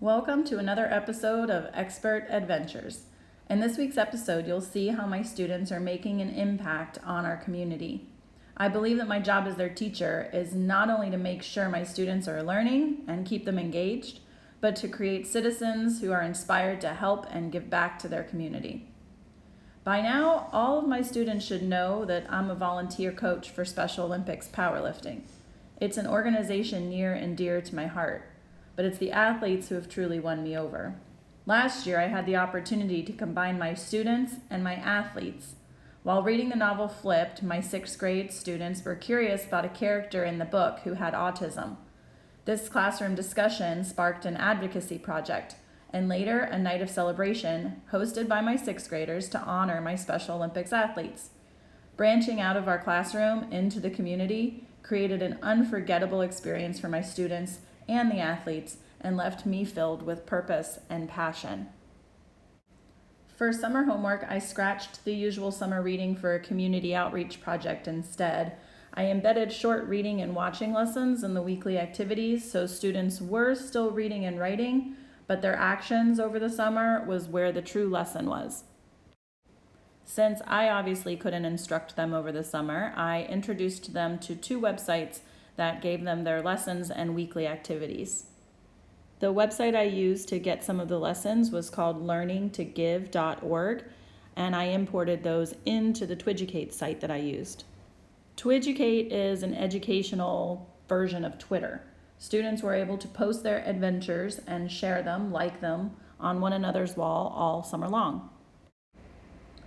Welcome to another episode of Expert Adventures. In this week's episode, you'll see how my students are making an impact on our community. I believe that my job as their teacher is not only to make sure my students are learning and keep them engaged, but to create citizens who are inspired to help and give back to their community. By now, all of my students should know that I'm a volunteer coach for Special Olympics powerlifting. It's an organization near and dear to my heart, but it's the athletes who have truly won me over. Last year, I had the opportunity to combine my students and my athletes. While reading the novel Flipped, my 6th grade students were curious about a character in the book who had autism. This classroom discussion sparked an advocacy project, and later a night of celebration hosted by my 6th graders to honor my Special Olympics athletes. Branching out of our classroom into the community created an unforgettable experience for my students and the athletes, and left me filled with purpose and passion. For summer homework, I scratched the usual summer reading for a community outreach project instead. I embedded short reading and watching lessons in the weekly activities, so students were still reading and writing, but their actions over the summer was where the true lesson was. Since I obviously couldn't instruct them over the summer, I introduced them to 2 websites that gave them their lessons and weekly activities. The website I used to get some of the lessons was called learningtogive.org, and I imported those into the Twidgucate site that I used. Twidgucate is an educational version of Twitter. Students were able to post their adventures and share them, like them, on one another's wall all summer long.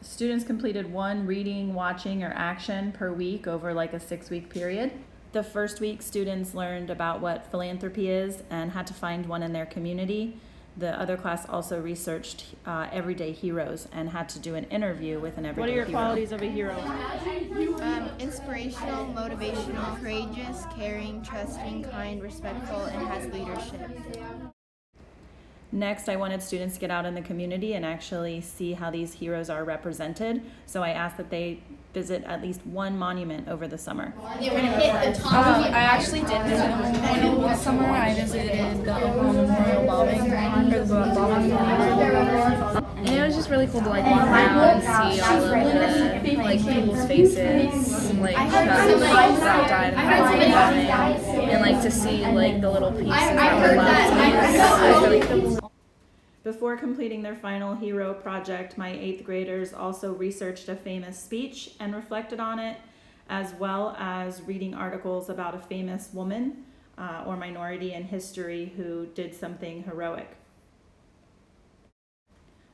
Students completed 1 reading, watching, or action per week over like a 6-week period. The first week, students learned about what philanthropy is and had to find one in their community. The other class also researched everyday heroes and had to do an interview with an everyday hero. What are your qualities of a hero? Inspirational, motivational, courageous, caring, trusting, kind, respectful, and has leadership. Next, I wanted students to get out in the community and actually see how these heroes are represented. So I asked that they visit at least 1 monument over the summer. I actually did visit one this summer. I visited the Oklahoma Memorial bombing, and it was just really cool to walk around and see all of the people's faces, that died in the bombing, and to see the little pieces that were left. It was really cool. Before completing their final hero project, my 8th graders also researched a famous speech and reflected on it, as well as reading articles about a famous woman or minority in history who did something heroic.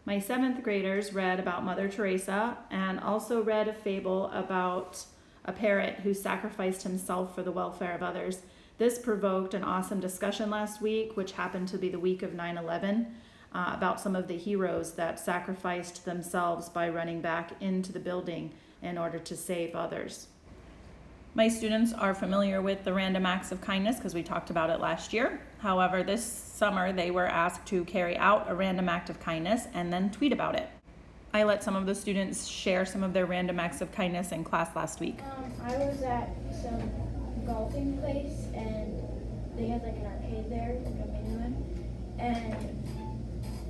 My 7th graders read about Mother Teresa and also read a fable about a parrot who sacrificed himself for the welfare of others. This provoked an awesome discussion last week, which happened to be the week of 9/11. About some of the heroes that sacrificed themselves by running back into the building in order to save others. My students are familiar with the random acts of kindness because we talked about it last year. However, this summer they were asked to carry out a random act of kindness and then tweet about it. I let some of the students share some of their random acts of kindness in class last week. I was at some golfing place and they had an arcade there, a mini one, and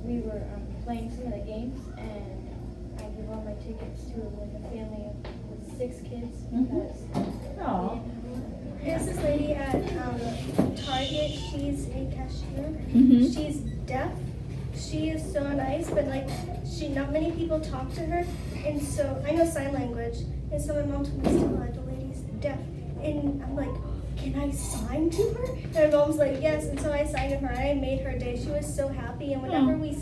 we were playing some of the games, and I gave all my tickets to a family with 6 kids because There's this lady at Target. She's a cashier. She's deaf. She is so nice, but not many people talk to her, and so I know sign language, and so my mom told me to tell the lady's deaf, and I'm like, can I sign to her? And my mom's like, yes, and so I signed to her. I made her day. She was so happy, and when we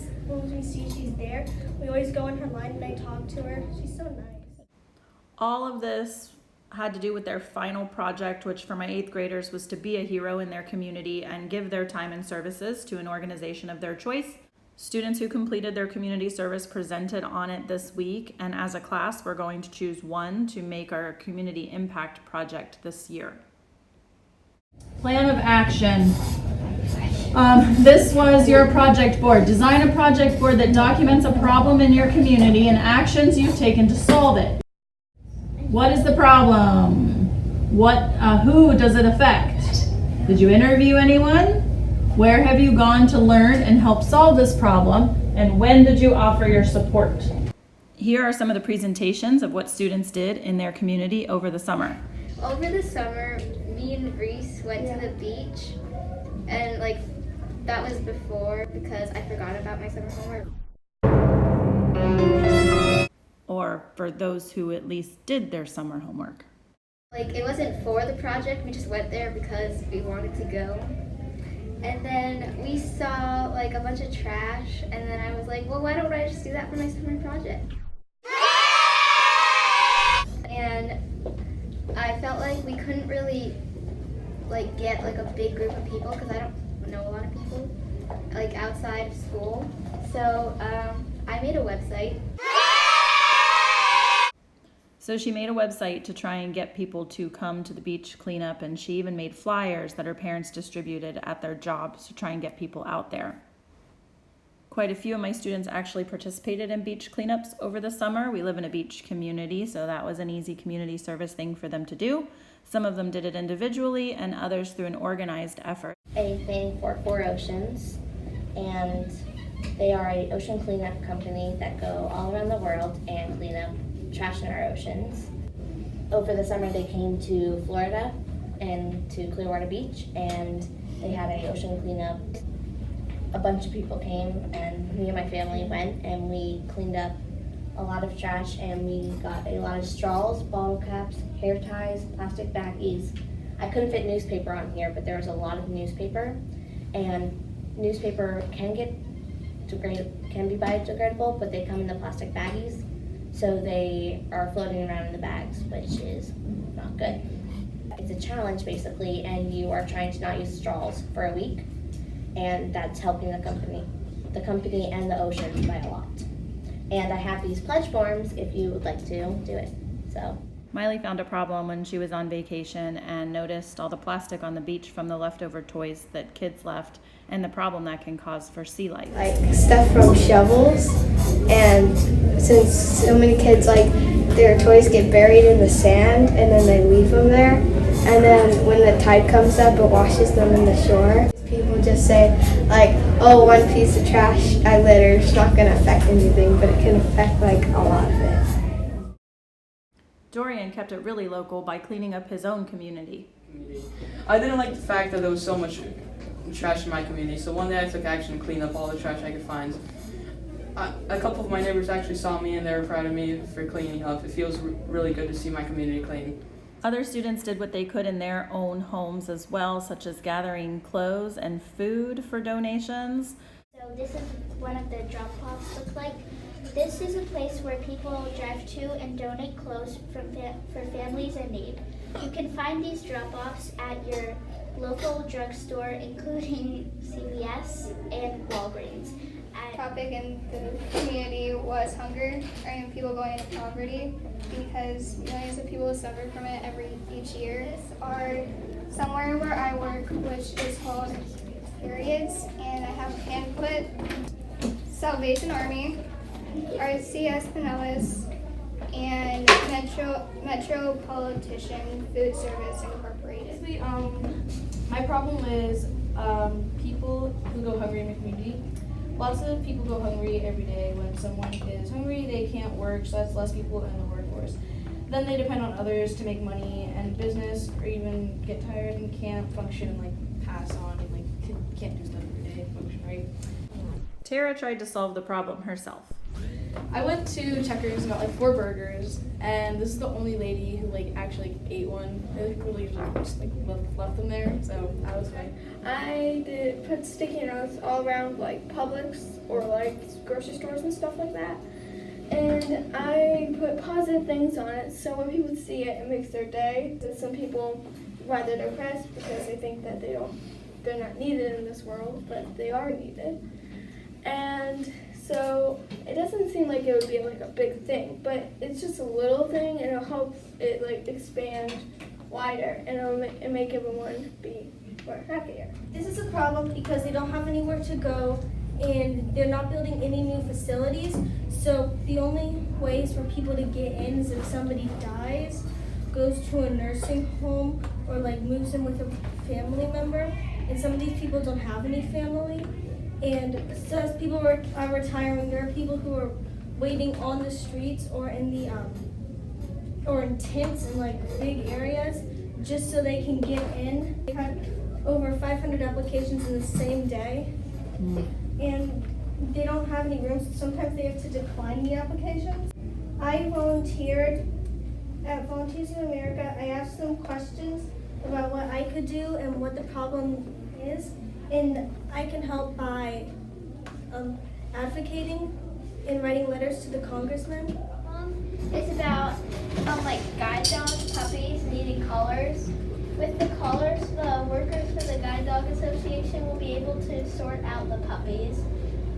see she's there, we always go in her line and I talk to her. She's so nice. All of this had to do with their final project, which for my 8th graders was to be a hero in their community and give their time and services to an organization of their choice. Students who completed their community service presented on it this week, and as a class, we're going to choose 1 to make our community impact project this year. Plan of action. This was your project board. Design a project board that documents a problem in your community and actions you've taken to solve it. What is the problem? Who does it affect? Did you interview anyone? Where have you gone to learn and help solve this problem? And when did you offer your support? Here are some of the presentations of what students did in their community over the summer. Over the summer, me and Reese went to the beach, and that was before because I forgot about my summer homework. Or for those who at least did their summer homework. It wasn't for the project, we just went there because we wanted to go. And then we saw a bunch of trash, and then I was like, well, why don't I just do that for my summer project? And I felt like we couldn't really get a big group of people because I don't know a lot of people outside of school. So I made a website. So she made a website to try and get people to come to the beach cleanup, and she even made flyers that her parents distributed at their jobs to try and get people out there. Quite a few of my students actually participated in beach cleanups over the summer. We live in a beach community, so that was an easy community service thing for them to do. Some of them did it individually and others through an organized effort. Anything for Four Oceans, and they are an ocean cleanup company that go all around the world and clean up trash in our oceans. Over the summer they came to Florida and to Clearwater Beach, and they had an ocean cleanup. A bunch of people came, and me and my family went, and we cleaned up a lot of trash, and we got a lot of straws, bottle caps, hair ties, plastic baggies. I couldn't fit newspaper on here, but there was a lot of newspaper, and newspaper can be biodegradable, but they come in the plastic baggies, so they are floating around in the bags, which is not good. It's a challenge basically, and you are trying to not use straws for a week, and that's helping the company and the ocean by a lot. And I have these pledge forms if you would like to do it. So Miley found a problem when she was on vacation and noticed all the plastic on the beach from the leftover toys that kids left, and the problem that can cause for sea life. Stuff from shovels, and since so many kids their toys get buried in the sand and then they leave them there, and then when the tide comes up it washes them in the shore. People just say oh, one piece of trash I litter is not going to affect anything, but it can affect a lot of it. Dorian kept it really local by cleaning up his own community. I didn't like the fact that there was so much trash in my community, so one day I took action to clean up all the trash I could find. A couple of my neighbors actually saw me, and they were proud of me for cleaning up. It feels really good to see my community clean. Other students did what they could in their own homes as well, such as gathering clothes and food for donations. So this is one of the drop-offs look like. This is a place where people drive to and donate clothes for families in need. You can find these drop-offs at your local drugstore, including CVS and Walgreens. Topic in the community was hunger and people going into poverty, because millions of people suffer from it each year. Are somewhere where I work, which is called Periods, and I have a pamphlet. Salvation Army, RCS Pinellas, and Metropolitan Food Service Incorporated. My problem is people who go hungry in my community. Lots of people go hungry every day. When someone is hungry, they can't work, so that's less people in the workforce. Then they depend on others to make money and business, or even get tired and can't function, pass on, and can't do stuff every day, function right. Tara tried to solve the problem herself. I went to Checkers and got 4 burgers, and this is the only lady who actually ate one. They really just left them there, so that was fine. I did put sticky notes all around Publix or grocery stores and stuff like that. And I put positive things on it, so when people see it, it makes their day. So some people rather depressed because they think that they're not needed in this world, but they are needed. And so it doesn't seem like it would be a big thing, but it's just a little thing, and it'll help it expand wider, and it'll make everyone be more happier. This is a problem because they don't have anywhere to go, and they're not building any new facilities. So the only ways for people to get in is if somebody dies, goes to a nursing home, or moves in with a family member. and some of these people don't have any family. And so as people are retiring, there are people who are waiting on the streets or in the or in tents in like big areas just so they can get in. They had over 500 applications in the same day, and they don't have any rooms. Sometimes they have to decline the applications. I volunteered at Volunteers in America. I asked them questions about what I could do and what the problem is, and I can help by advocating and writing letters to the congressman. It's about like guide dogs, puppies needing collars. With the collars, the workers for the Guide Dog Association will be able to sort out the puppies.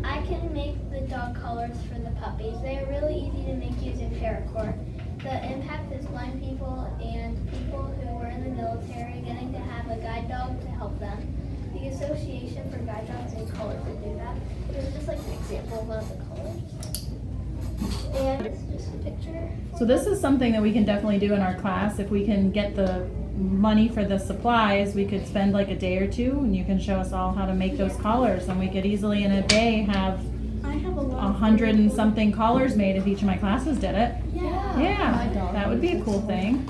I can make the dog collars for the puppies. They are really easy to make using paracord. The impact is blind people and people who were in the military getting to have a guide dog to help them. The Association for Guide Dogs and Collars will do that. It was just like an example of one of the collars. And it's just a picture. So this is something that we can definitely do in our class. If we can get the money for the supplies, we could spend like a day or two and you can show us all how to make those collars, and we could easily in a day have 100 and something collars made if each of my classes did it. Yeah, that would be a cool thing.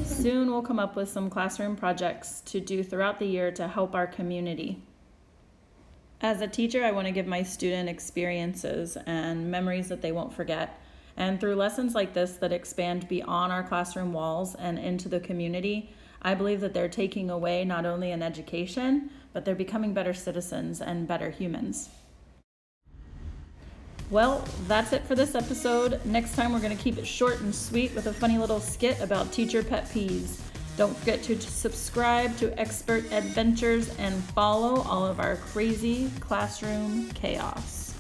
Soon we'll come up with some classroom projects to do throughout the year to help our community. As a teacher, I want to give my student experiences and memories that they won't forget. And through lessons like this that expand beyond our classroom walls and into the community, I believe that they're taking away not only an education, but they're becoming better citizens and better humans. Well, that's it for this episode. Next time we're going to keep it short and sweet with a funny little skit about teacher pet peeves. Don't forget to subscribe to Expert Adventures and follow all of our crazy classroom chaos.